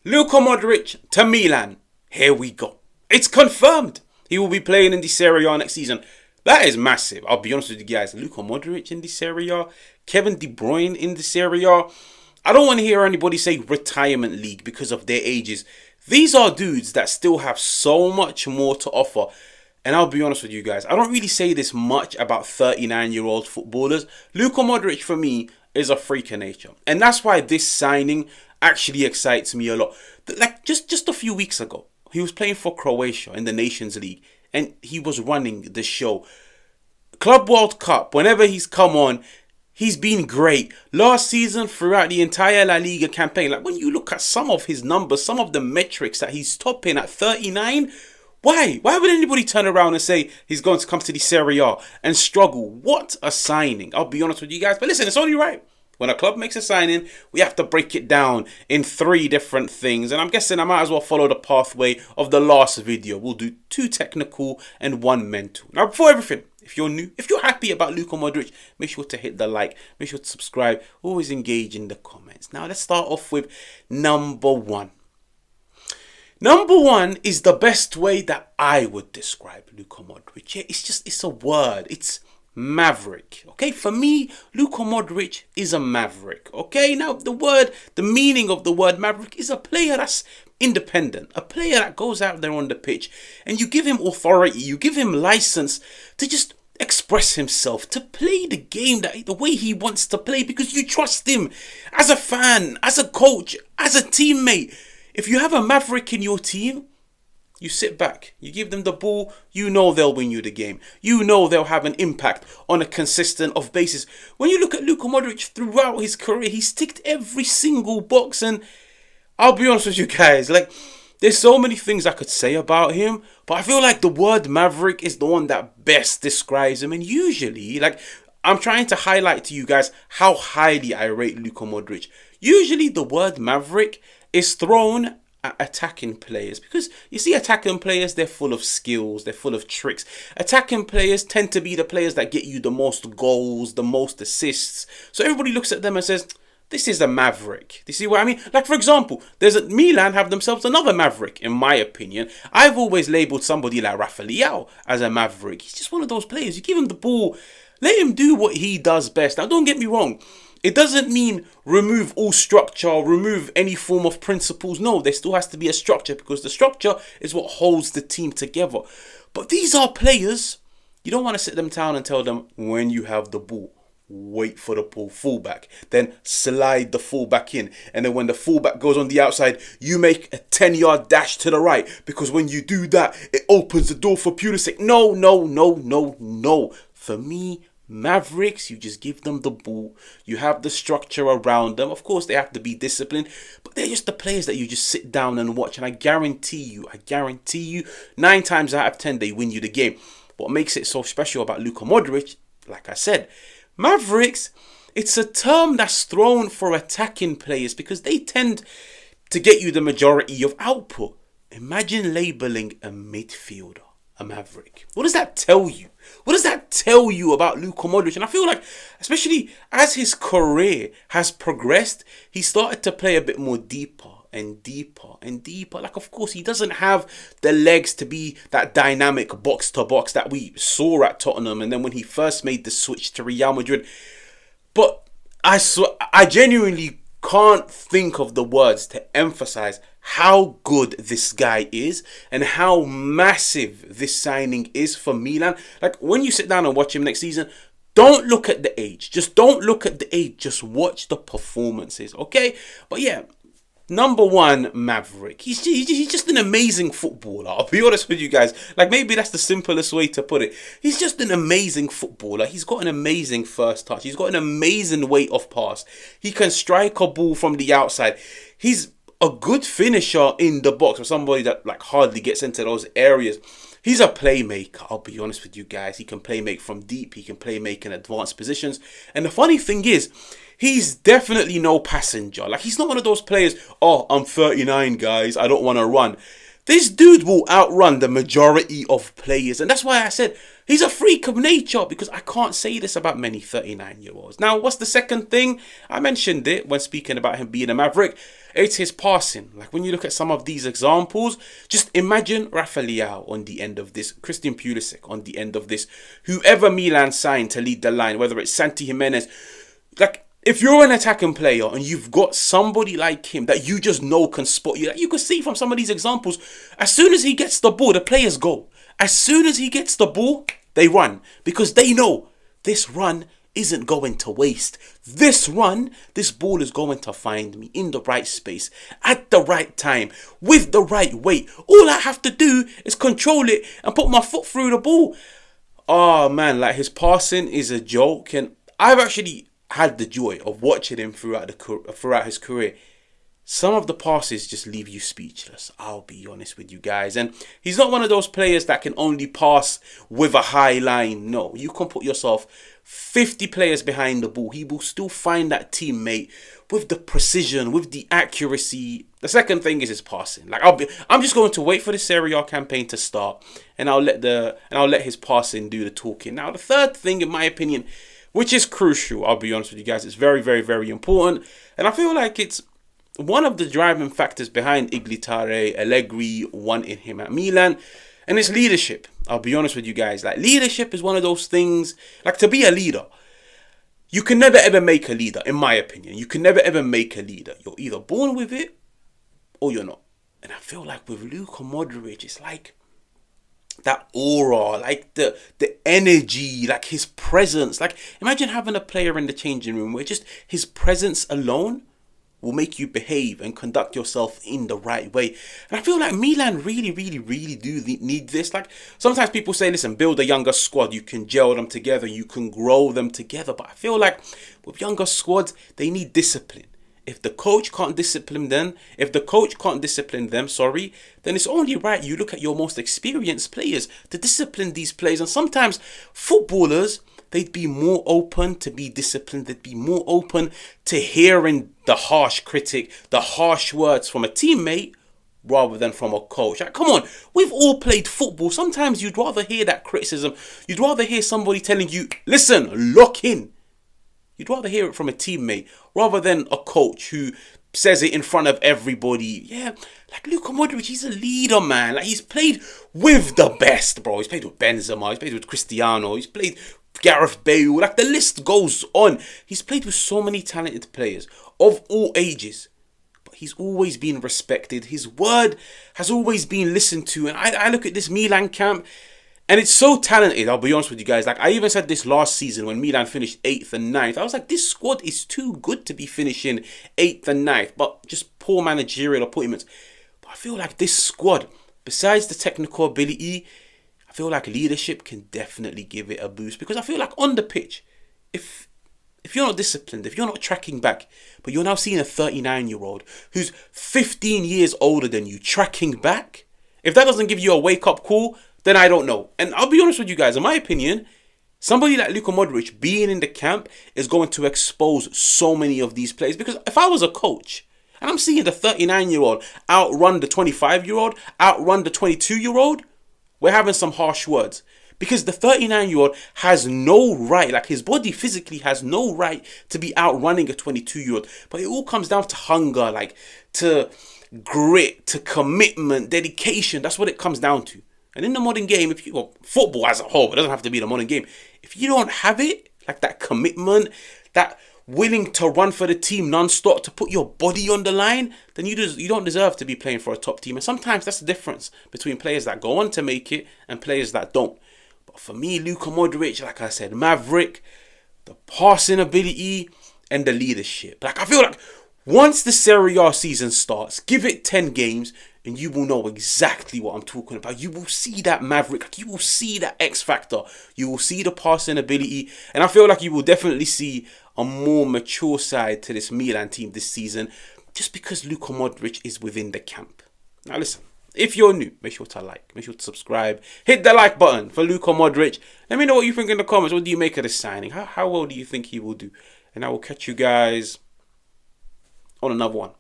Luka Modric to Milan. Here we go. It's confirmed. He will be playing in the Serie A next season. That is massive. I'll be honest with you guys. Luka Modric in the Serie A. Kevin De Bruyne in the Serie A. I don't want to hear anybody say retirement league because of their ages. These are dudes that still have so much more to offer. And I'll be honest with you guys. I don't really say this much about 39-year-old footballers. Luka Modric for me is a freak of nature. And that's why this signing actually excites me a lot. Like just a few weeks ago, he was playing for Croatia in the Nations League and he was running the show. Club World Cup, whenever he's come on, he's been great. Last season, throughout the entire La Liga campaign, like when you look at some of his numbers, some of the metrics that he's topping at 39, why would anybody turn around and say he's going to come to the Serie A and struggle? What a signing. I'll be honest with you guys. But listen, it's only right. When a club makes a signing, we have to break it down in 3 different things. And I'm guessing I might as well follow the pathway of the last video. We'll do 2 technical and 1 mental. Now, before everything, if you're new, if you're happy about Luka Modric, make sure to hit the like, make sure to subscribe, always engage in the comments. Now, let's start off with number 1. Number 1 is the best way that I would describe Luka Modric. Yeah, it's a word. It's maverick. Okay, for me, Luka Modric is a maverick. Okay, now the meaning of the word maverick is a player that's independent, a player that goes out there on the pitch and you give him authority, you give him license to just express himself, to play the game the way he wants to play because you trust him as a fan, as a coach, as a teammate. If you have a maverick in your team, you sit back, you give them the ball, you know they'll win you the game. You know they'll have an impact on a consistent basis. When you look at Luka Modric throughout his career, he's ticked every single box. And I'll be honest with you guys, like, there's so many things I could say about him, but I feel like the word maverick is the one that best describes him. And usually, like, I'm trying to highlight to you guys how highly I rate Luka Modric. Usually the word maverick is thrown attacking players because you see attacking players, they're full of skills, they're full of tricks. Attacking players tend to be the players that get you the most goals, the most assists. So everybody looks at them and says, this is a maverick. Do you see what I mean? Like, for example, Milan have themselves another maverick, in my opinion. I've always labelled somebody like Rafael as a maverick. He's just one of those players. You give him the ball, let him do what he does best. Now, don't get me wrong. It doesn't mean remove all structure, remove any form of principles. No, there still has to be a structure because the structure is what holds the team together. But these are players, you don't want to sit them down and tell them when you have the ball, wait for the ball, fullback, then slide the fullback in. And then when the fullback goes on the outside, you make a 10-yard dash to the right because when you do that, it opens the door for Pulisic. No. For me, Mavericks, you just give them the ball. You have the structure around them. Of course, they have to be disciplined, but they're just the players that you just sit down and watch. And I guarantee you, 9 times out of 10, they win you the game. What makes it so special about Luka Modric, like I said, Mavericks, it's a term that's thrown for attacking players because they tend to get you the majority of output. Imagine labeling a midfielder a maverick. What does that tell you? What does that tell you about Luka Modric? And I feel like, especially as his career has progressed, he started to play a bit more deeper and deeper and deeper. Like, of course, he doesn't have the legs to be that dynamic box-to-box that we saw at Tottenham and then when he first made the switch to Real Madrid. But I genuinely can't think of the words to emphasize how good this guy is and how massive this signing is for Milan. Like, when you sit down and watch him next season, don't look at the age. Just don't look at the age. Just watch the performances, okay? But yeah, number 1, Maverick. He's just an amazing footballer. I'll be honest with you guys. Like, maybe that's the simplest way to put it. He's just an amazing footballer. He's got an amazing first touch. He's got an amazing weight of pass. He can strike a ball from the outside. He's a good finisher in the box, or somebody that like hardly gets into those areas. He's a playmaker, I'll be honest with you guys. He can play make from deep. He can play make in advanced positions. And the funny thing is, he's definitely no passenger. Like, he's not one of those players, oh, I'm 39, guys, I don't want to run. This dude will outrun the majority of players. And that's why I said he's a freak of nature, because I can't say this about many 39-year-olds. Now, what's the second thing? I mentioned it when speaking about him being a maverick. It's his passing. Like, when you look at some of these examples, just imagine Rafael on the end of this, Christian Pulisic on the end of this, whoever Milan signed to lead the line, whether it's Santi Jimenez. Like, if you're an attacking player and you've got somebody like him that you just know can spot you, like you can see from some of these examples, as soon as he gets the ball, the players go. As soon as he gets the ball, they run, because they know this run isn't going to waste. This run, this ball is going to find me in the right space, at the right time, with the right weight. All I have to do is control it and put my foot through the ball. Oh man, like, his passing is a joke, and I've actually had the joy of watching him throughout his career. Some of the passes just leave you speechless, I'll be honest with you guys. And he's not one of those players that can only pass with a high line. No, you can put yourself 50 players behind the ball. He will still find that teammate with the precision, with the accuracy. The second thing is his passing. Like, I'm just going to wait for the Serie A campaign to start, and I'll let his passing do the talking. Now, the third thing, in my opinion, which is crucial, I'll be honest with you guys, it's very, very, very important. And I feel like it's one of the driving factors behind Igli, Tare, Allegri wanting him at Milan. And it's leadership. I'll be honest with you guys. Like, leadership is one of those things, like, to be a leader, you can never ever make a leader, in my opinion. You can never ever make a leader. You're either born with it or you're not. And I feel like with Luka Modric, it's like that aura, like the energy, like his presence. Like, imagine having a player in the changing room where just his presence alone will make you behave and conduct yourself in the right way. And I feel like Milan really, really, really do need this. Like, sometimes people say, listen, build a younger squad. You can gel them together. You can grow them together. But I feel like with younger squads, they need discipline. If the coach can't discipline them, then it's only right you look at your most experienced players to discipline these players. And sometimes footballers, they'd be more open to be disciplined. They'd be more open to hearing the harsh critic, the harsh words from a teammate rather than from a coach. Like, come on, we've all played football. Sometimes you'd rather hear that criticism. You'd rather hear somebody telling you, listen, lock in. You'd rather hear it from a teammate rather than a coach who says it in front of everybody. Yeah, like Luka Modric, he's a leader, man. Like, he's played with the best, bro. He's played with Benzema. He's played with Cristiano. He's played Gareth Bale. Like, the list goes on. He's played with so many talented players of all ages. But he's always been respected. His word has always been listened to. And I look at this Milan camp, and it's so talented, I'll be honest with you guys. Like, I even said this last season when Milan finished 8th and 9th. I was like, this squad is too good to be finishing 8th and 9th. But just poor managerial appointments. But I feel like this squad, besides the technical ability, I feel like leadership can definitely give it a boost. Because I feel like on the pitch, if you're not disciplined, if you're not tracking back, but you're now seeing a 39-year-old who's 15 years older than you tracking back, if that doesn't give you a wake-up call, then I don't know. And I'll be honest with you guys, in my opinion, somebody like Luka Modric being in the camp is going to expose so many of these players. Because if I was a coach and I'm seeing the 39-year-old outrun the 25-year-old, outrun the 22-year-old, we're having some harsh words. Because the 39-year-old has no right, like his body physically has no right to be outrunning a 22-year-old. But it all comes down to hunger, like to grit, to commitment, dedication. That's what it comes down to. And in the modern game, football as a whole, it doesn't have to be the modern game. If you don't have it, like that commitment, that willing to run for the team non-stop, to put your body on the line, then you don't deserve to be playing for a top team. And sometimes that's the difference between players that go on to make it and players that don't. But for me, Luka Modric, like I said, maverick, the passing ability and the leadership. Like, I feel like once the Serie A season starts, give it 10 games, and you will know exactly what I'm talking about. You will see that maverick. You will see that X factor. You will see the passing ability. And I feel like you will definitely see a more mature side to this Milan team this season, just because Luka Modric is within the camp. Now listen, if you're new, make sure to like, make sure to subscribe. Hit the like button for Luka Modric. Let me know what you think in the comments. What do you make of this signing? How well do you think he will do? And I will catch you guys on another one.